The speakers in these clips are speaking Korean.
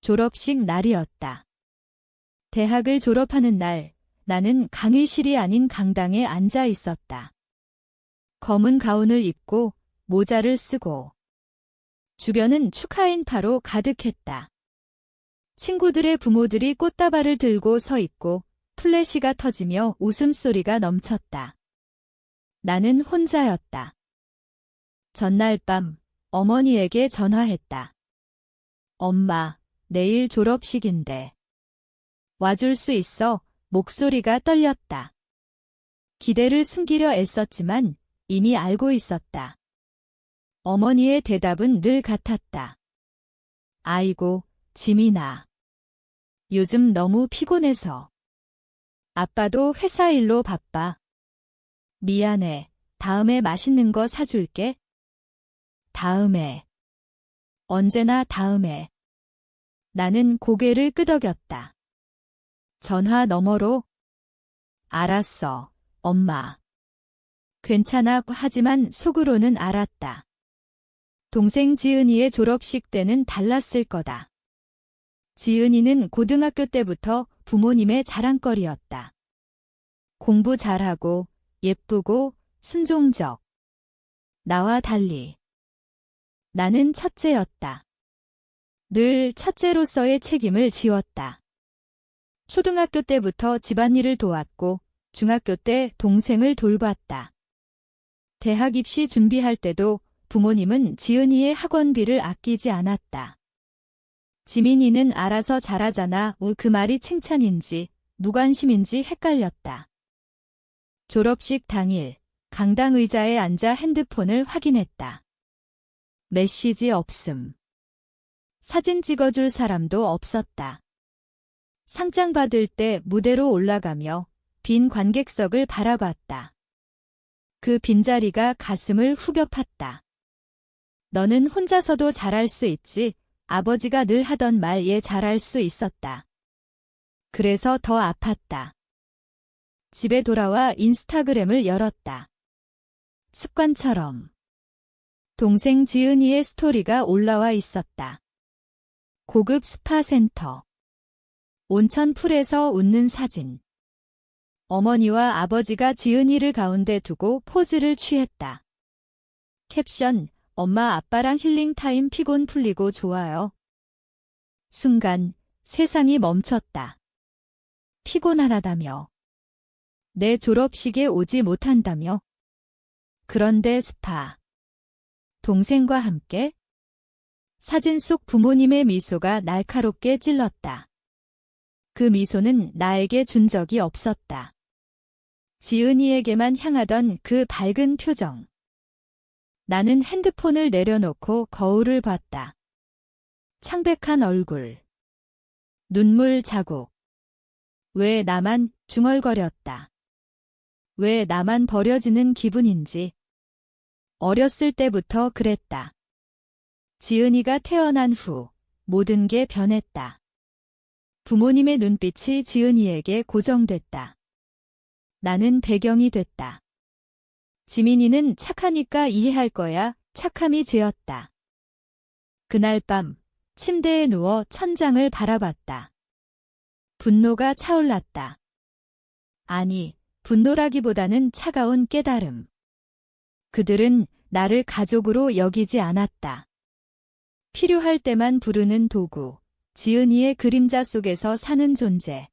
졸업식 날이었다. 대학을 졸업하는 날, 나는 강의실이 아닌 강당에 앉아 있었다. 검은 가운을 입고 모자를 쓰고 주변은 축하 인파로 가득했다. 친구들의 부모들이 꽃다발을 들고 서 있고 플래시가 터지며 웃음소리가 넘쳤다. 나는 혼자였다. 전날 밤 어머니에게 전화했다. 엄마, 내일 졸업식인데 와줄 수 있어? 목소리가 떨렸다. 기대를 숨기려 애썼지만 이미 알고 있었다. 어머니의 대답은 늘 같았다. 아이고, 지민아. 요즘 너무 피곤해서. 아빠도 회사 일로 바빠. 미안해. 다음에 맛있는 거 사줄게. 다음에. 언제나 다음에. 나는 고개를 끄덕였다. 전화 너머로. 알았어, 엄마. 괜찮아 하지만 속으로는 알았다. 동생 지은이의 졸업식 때는 달랐을 거다. 지은이는 고등학교 때부터 부모님의 자랑거리였다. 공부 잘하고 예쁘고 순종적. 나와 달리. 나는 첫째였다. 늘 첫째로서의 책임을 지웠다. 초등학교 때부터 집안일을 도왔고 중학교 때 동생을 돌봤다. 대학 입시 준비할 때도 부모님은 지은이의 학원비를 아끼지 않았다. 지민이는 알아서 잘하잖아. 그 말이 칭찬인지 무관심인지 헷갈렸다. 졸업식 당일 강당 의자에 앉아 핸드폰을 확인했다. 메시지 없음. 사진 찍어줄 사람도 없었다. 상장 받을 때 무대로 올라가며 빈 관객석을 바라봤다. 그 빈자리가 가슴을 후벼 팠다. 너는 혼자서도 잘할 수 있지. 아버지가 늘 하던 말에 잘할 수 있었다. 그래서 더 아팠다. 집에 돌아와 인스타그램을 열었다. 습관처럼. 동생 지은이의 스토리가 올라와 있었다. 고급 스파센터. 온천 풀에서 웃는 사진. 어머니와 아버지가 지은이를 가운데 두고 포즈를 취했다. 캡션, 엄마 아빠랑 힐링타임 피곤 풀리고 좋아요. 순간 세상이 멈췄다. 피곤하다며. 내 졸업식에 오지 못한다며. 그런데 스파. 동생과 함께? 사진 속 부모님의 미소가 날카롭게 찔렀다. 그 미소는 나에게 준 적이 없었다. 지은이에게만 향하던 그 밝은 표정. 나는 핸드폰을 내려놓고 거울을 봤다. 창백한 얼굴. 눈물 자국. 왜 나만 중얼거렸다. 왜 나만 버려지는 기분인지. 어렸을 때부터 그랬다. 지은이가 태어난 후 모든 게 변했다. 부모님의 눈빛이 지은이에게 고정됐다. 나는 배경이 됐다. 지민이는 착하니까 이해할 거야. 착함이 죄였다. 그날 밤 침대에 누워 천장을 바라봤다. 분노가 차올랐다. 아니, 분노라기보다는 차가운 깨달음. 그들은 나를 가족으로 여기지 않았다. 필요할 때만 부르는 도구, 지은이의 그림자 속에서 사는 존재.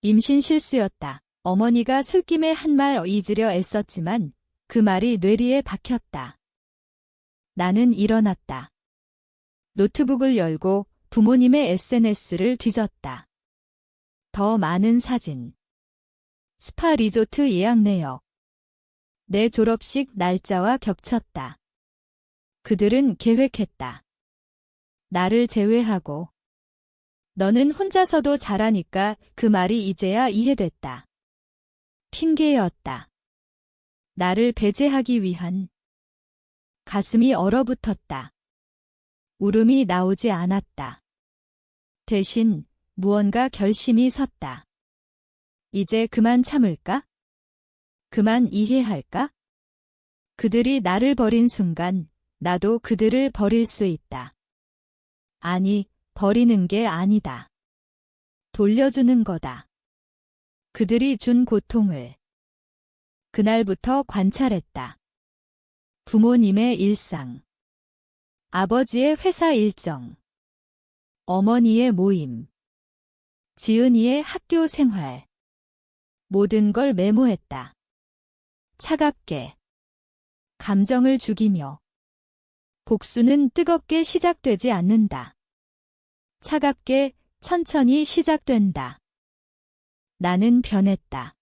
임신 실수였다. 어머니가 술김에 한 말 잊으려 애썼지만 그 말이 뇌리에 박혔다. 나는 일어났다. 노트북을 열고 부모님의 SNS를 뒤졌다. 더 많은 사진. 스파 리조트 예약 내역. 내 졸업식 날짜와 겹쳤다. 그들은 계획했다. 나를 제외하고. 너는 혼자서도 잘하니까 그 말이 이제야 이해됐다. 핑계였다. 나를 배제하기 위한. 가슴이 얼어붙었다. 울음이 나오지 않았다. 대신 무언가 결심이 섰다. 이제 그만 참을까? 그만 이해할까? 그들이 나를 버린 순간 나도 그들을 버릴 수 있다. 아니, 버리는 게 아니다. 돌려주는 거다. 그들이 준 고통을 그날부터 관찰했다. 부모님의 일상, 아버지의 회사 일정, 어머니의 모임, 지은이의 학교 생활, 모든 걸 메모했다. 차갑게, 감정을 죽이며, 복수는 뜨겁게 시작되지 않는다. 차갑게, 천천히 시작된다. 나는 변했다.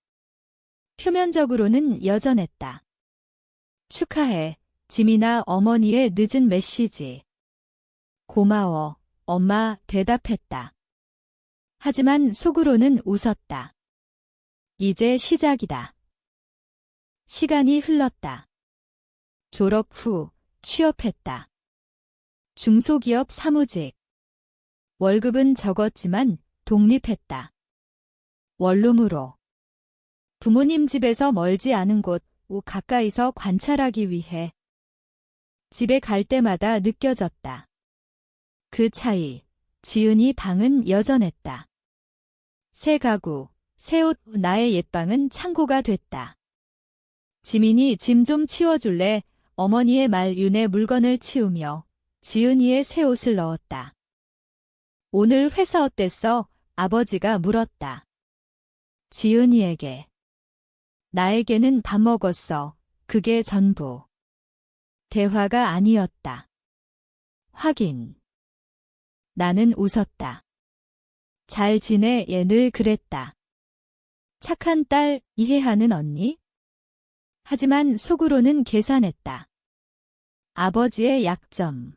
표면적으로는 여전했다. 축하해, 지민아. 어머니의 늦은 메시지. 고마워, 엄마. 대답했다. 하지만 속으로는 웃었다. 이제 시작이다. 시간이 흘렀다. 졸업 후 취업했다. 중소기업 사무직. 월급은 적었지만 독립했다. 원룸으로. 부모님 집에서 멀지 않은 곳, 가까이서 관찰하기 위해. 집에 갈 때마다 느껴졌다. 그 차이. 지은이 방은 여전했다. 새 가구, 새 옷. 나의 옛방은 창고가 됐다. 지민이 짐 좀 치워줄래? 어머니의 말. 윤의 물건을 치우며 지은이의 새 옷을 넣었다. 오늘 회사 어땠어? 아버지가 물었다. 지은이에게. 나에게는 밥 먹었어. 그게 전부. 대화가 아니었다. 확인. 나는 웃었다. 잘 지내? 얘 늘 그랬다. 착한 딸, 이해하는 언니? 하지만 속으로는 계산했다. 아버지의 약점.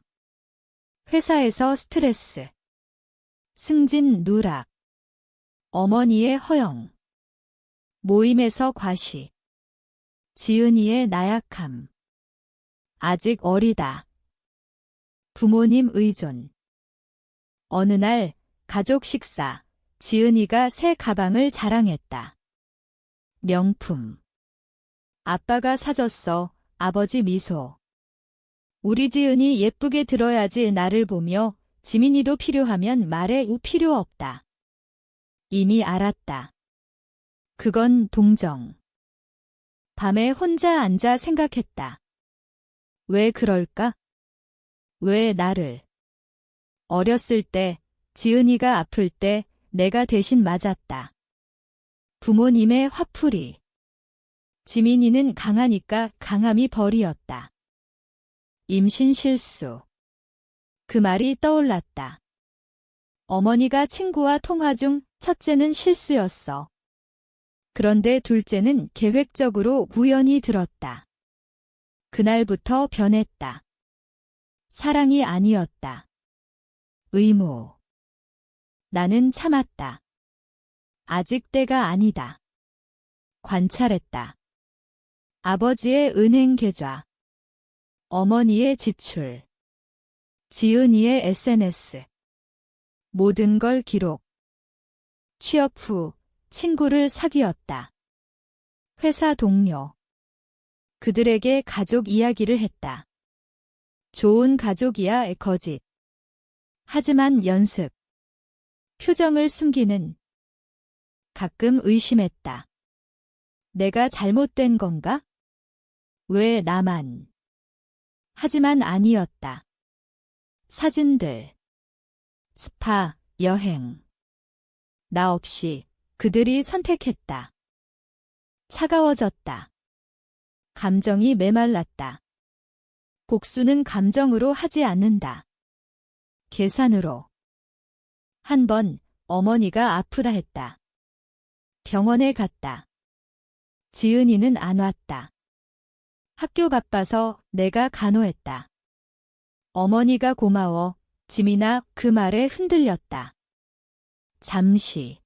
회사에서 스트레스. 승진 누락. 어머니의 허영. 모임에서 과시. 지은이의 나약함. 아직 어리다. 부모님 의존. 어느 날 가족 식사. 지은이가 새 가방을 자랑했다. 명품. 아빠가 사줬어. 아버지 미소. 우리 지은이 예쁘게 들어야지. 나를 보며 지민이도 필요하면 말해. 필요 없다. 이미 알았다. 그건 동정. 밤에 혼자 앉아 생각했다. 왜 그럴까? 왜 나를? 어렸을 때, 지은이가 아플 때 내가 대신 맞았다. 부모님의 화풀이. 지민이는 강하니까 강함이 벌이었다. 임신 실수. 그 말이 떠올랐다. 어머니가 친구와 통화 중 첫째는 실수였어. 그런데 둘째는 계획적으로 우연히 들었다. 그날부터 변했다. 사랑이 아니었다. 의무. 나는 참았다. 아직 때가 아니다. 관찰했다. 아버지의 은행 계좌. 어머니의 지출. 지은이의 SNS. 모든 걸 기록. 취업 후 친구를 사귀었다. 회사 동료. 그들에게 가족 이야기를 했다. 좋은 가족이야. 거짓. 하지만 연습. 표정을 숨기는. 가끔 의심했다. 내가 잘못된 건가? 왜 나만? 하지만 아니었다. 사진들. 스파, 여행. 나 없이 그들이 선택했다. 차가워졌다. 감정이 메말랐다. 복수는 감정으로 하지 않는다. 계산으로. 한 번 어머니가 아프다 했다. 병원에 갔다. 지은이는 안 왔다. 학교 바빠서 내가 간호했다. 어머니가 고마워. 지민아. 그 말에 흔들렸다. 잠시.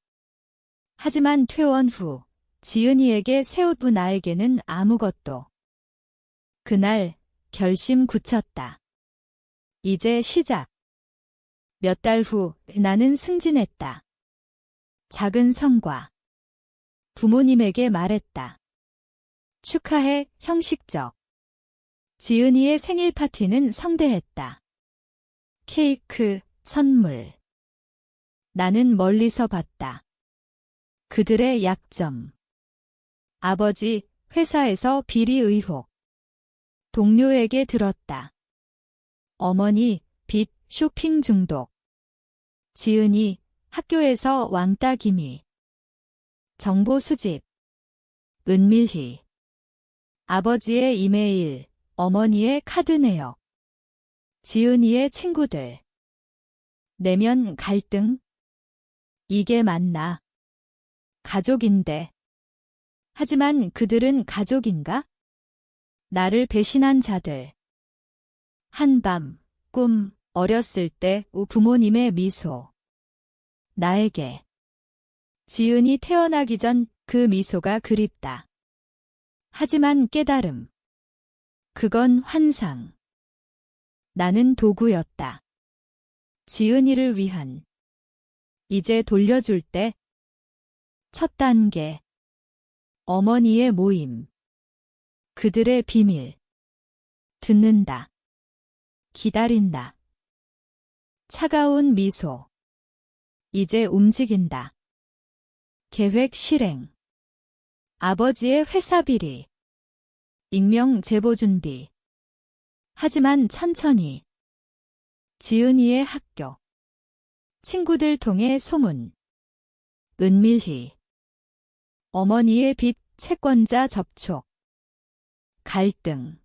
하지만 퇴원 후 지은이에게 새 옷. 나에게는 아무것도. 그날 결심 굳혔다. 이제 시작. 몇 달 후 나는 승진했다. 작은 성과. 부모님에게 말했다. 축하해. 형식적. 지은이의 생일 파티는 성대했다. 케이크, 선물. 나는 멀리서 봤다. 그들의 약점. 아버지, 회사에서 비리 의혹. 동료에게 들었다. 어머니, 빚, 쇼핑 중독. 지은이, 학교에서 왕따 기미. 정보 수집. 은밀히. 아버지의 이메일, 어머니의 카드 내역. 지은이의 친구들. 내면 갈등. 이게 맞나? 가족인데. 하지만 그들은 가족인가? 나를 배신한 자들. 한밤, 꿈, 어렸을 때 부모님의 미소. 나에게. 지은이 태어나기 전 그 미소가 그립다. 하지만 깨달음. 그건 환상. 나는 도구였다. 지은이를 위한. 이제 돌려줄 때. 첫 단계. 어머니의 모임. 그들의 비밀. 듣는다. 기다린다. 차가운 미소. 이제 움직인다. 계획 실행. 아버지의 회사 비리. 익명 제보 준비. 하지만 천천히. 지은이의 학교. 친구들 통해 소문. 은밀히. 어머니의 빚 채권자 접촉. 갈등.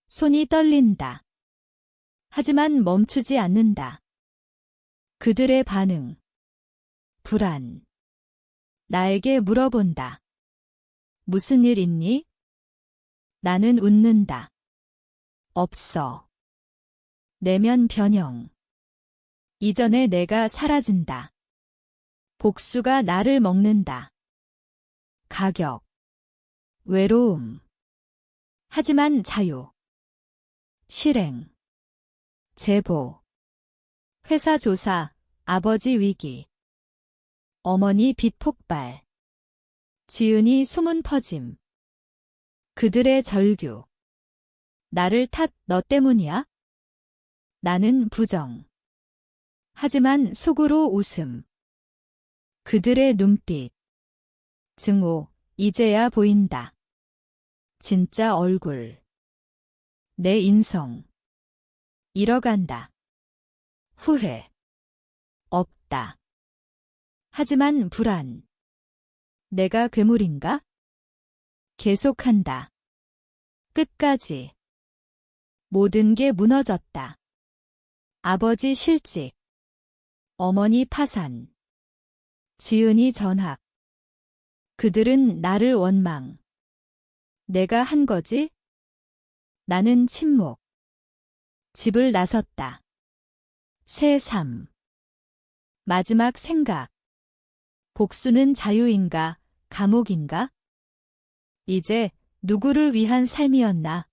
손이 떨린다. 하지만 멈추지 않는다. 그들의 반응. 불안. 나에게 물어본다. 무슨 일 있니? 나는 웃는다. 없어. 내면 변형. 이전에 내가 사라진다. 복수가 나를 먹는다. 가격. 외로움. 하지만 자유. 실행. 제보. 회사 조사. 아버지 위기. 어머니 빚 폭발. 지은이 소문 퍼짐. 그들의 절규. 나를 탓, 너 때문이야? 나는 부정. 하지만 속으로 웃음. 그들의 눈빛. 증오. 이제야 보인다. 진짜 얼굴. 내 인성. 잃어간다. 후회. 없다. 하지만 불안. 내가 괴물인가? 계속한다. 끝까지. 모든 게 무너졌다. 아버지 실직. 어머니 파산. 지은이 전학. 그들은 나를 원망. 내가 한 거지? 나는 침묵. 집을 나섰다. 새 삶. 마지막 생각. 복수는 자유인가, 감옥인가? 이제 누구를 위한 삶이었나?